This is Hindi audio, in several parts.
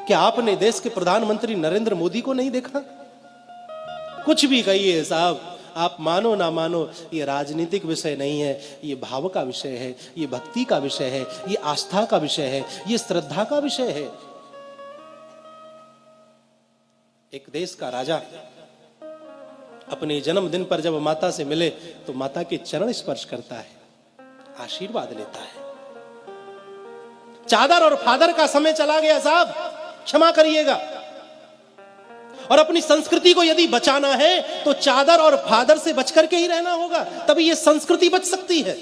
क्या आपने देश के प्रधानमंत्री नरेंद्र मोदी को नहीं देखा? कुछ भी कहिए साहब, आप मानो ना मानो, ये राजनीतिक विषय नहीं है, ये भाव का विषय है, ये भक्ति का विषय है, ये आस्था का विषय है, ये श्रद्धा का विषय है। एक देश का राजा अपने जन्मदिन पर जब माता से मिले तो माता के चरण स्पर्श करता है, आशीर्वाद लेता है। चादर और फादर का समय चला गया साहब, क्षमा करिएगा। और अपनी संस्कृति को यदि बचाना है तो चादर और फादर से बचकर के ही रहना होगा, तभी ये संस्कृति बच सकती है।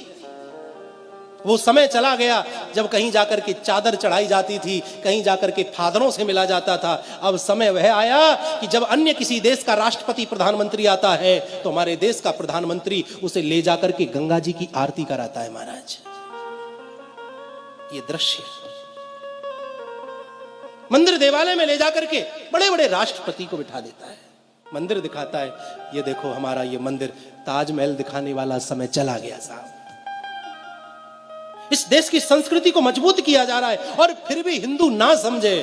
वो समय चला गया जब कहीं जाकर के चादर चढ़ाई जाती थी, कहीं जाकर के फादरों से मिला जाता था। अब समय वह आया कि जब अन्य किसी देश का राष्ट्रपति प्रधानमंत्री आता है तो हमारे देश का प्रधानमंत्री उसे ले जाकर के गंगा जी की आरती कराता है। महाराज, ये दृश्य मंदिर देवालय में ले जाकर के बड़े बड़े राष्ट्रपति को बिठा देता है, मंदिर दिखाता है, ये देखो हमारा ये मंदिर, ताजमहल दिखाने वाला समय चला गया साहब। इस देश की संस्कृति को मजबूत किया जा रहा है और फिर भी हिंदू ना समझे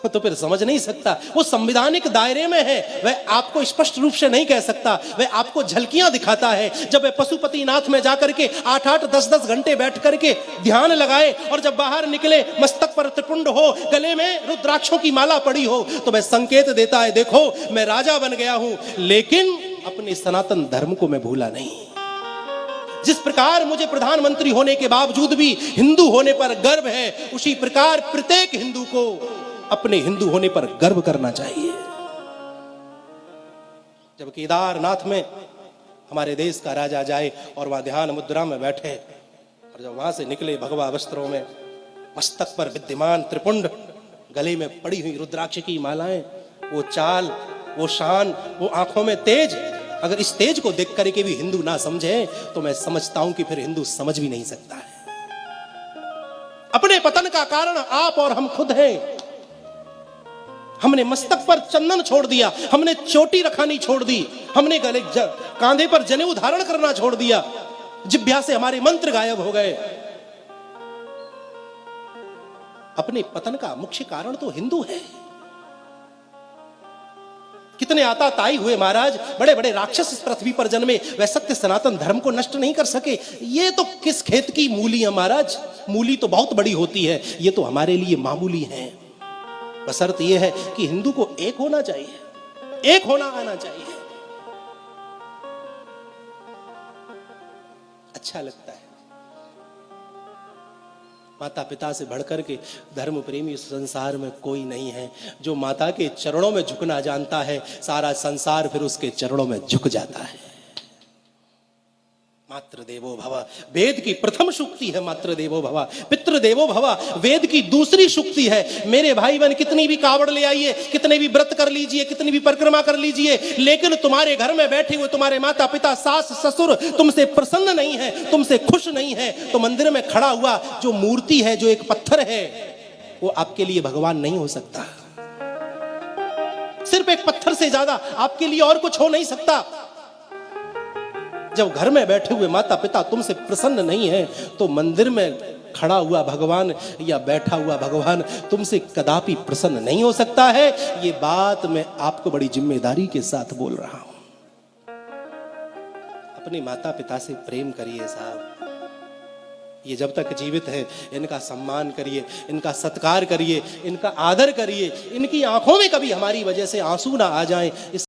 तो फिर समझ नहीं सकता। वो संवैधानिक दायरे में है, वह आपको स्पष्ट रूप से नहीं कह सकता, वह आपको झलकियां दिखाता है। जब वह पशुपतिनाथ में जाकर के 8-8, 10-10 घंटे बैठ करके ध्यान लगाए और जब बाहर निकले मस्तक पर त्रिपुंड हो, गले में रुद्राक्षों की माला पड़ी हो, तो वह संकेत देता है, देखो मैं राजा बन गया हूं लेकिन अपने सनातन धर्म को मैं भूला नहीं। जिस प्रकार मुझे प्रधानमंत्री होने के बावजूद भी हिंदू होने पर गर्व है, उसी प्रकार प्रत्येक हिंदू को अपने हिंदू होने पर गर्व करना चाहिए। जब केदारनाथ में हमारे देश का राजा जाए और वहां ध्यान मुद्रा में बैठे और जब वहां से निकले भगवा वस्त्रों में, मस्तक पर विद्यमान त्रिपुंड, गले में पड़ी हुई रुद्राक्ष की मालाएं, वो चाल, वो शान, वो आंखों में तेज, अगर इस तेज को देख करके भी हिंदू ना समझे तो मैं समझता हूं कि फिर हिंदू समझ भी नहीं सकता है। अपने पतन का कारण आप और हम खुद हैं। हमने मस्तक पर चंदन छोड़ दिया, हमने चोटी रखानी छोड़ दी, हमने गले कांधे पर जनेऊ धारण करना छोड़ दिया, जिह्वा से हमारे मंत्र गायब हो गए। अपने पतन का मुख्य कारण तो हिंदू है। कितने आताताई हुए महाराज, बड़े बड़े राक्षस इस पृथ्वी पर जन्मे, वह सत्य सनातन धर्म को नष्ट नहीं कर सके। ये तो किस खेत की मूली है महाराज, मूली तो बहुत बड़ी होती है, ये तो हमारे लिए मामूली है। बशर्त यह है कि हिंदू को एक होना चाहिए, एक होना आना चाहिए। अच्छा लगता है, माता पिता से बढ़कर के धर्म प्रेमी इस संसार में कोई नहीं है। जो माता के चरणों में झुकना जानता है, सारा संसार फिर उसके चरणों में झुक जाता है। मातृ देवो भव, वेद की प्रथम सूक्ति है मातृ देवो भव, पितृ देवो भव वेद की दूसरी सूक्ति है। मेरे भाई बहन, कितनी भी कावड़ ले आइए, कितने भी व्रत कर लीजिए, कितनी भी परिक्रमा कर लीजिए, लेकिन तुम्हारे घर में बैठे हुए तुम्हारे माता पिता, सास ससुर तुमसे प्रसन्न नहीं है, तुमसे खुश नहीं है, तो मंदिर में खड़ा हुआ जो मूर्ति है, जो एक पत्थर है, वो आपके लिए भगवान नहीं हो सकता। सिर्फ एक पत्थर से ज्यादा आपके लिए और कुछ हो नहीं सकता। जब घर में बैठे हुए माता पिता तुमसे प्रसन्न नहीं है तो मंदिर में खड़ा हुआ भगवान या बैठा हुआ भगवान तुमसे कदापि प्रसन्न नहीं हो सकता है। ये बात मैं आपको बड़ी जिम्मेदारी के साथ बोल रहा हूं। अपने माता पिता से प्रेम करिए साहब, ये जब तक जीवित है इनका सम्मान करिए, इनका सत्कार करिए, इनका आदर करिए, इनकी आंखों में कभी हमारी वजह से आंसू ना आ जाएं।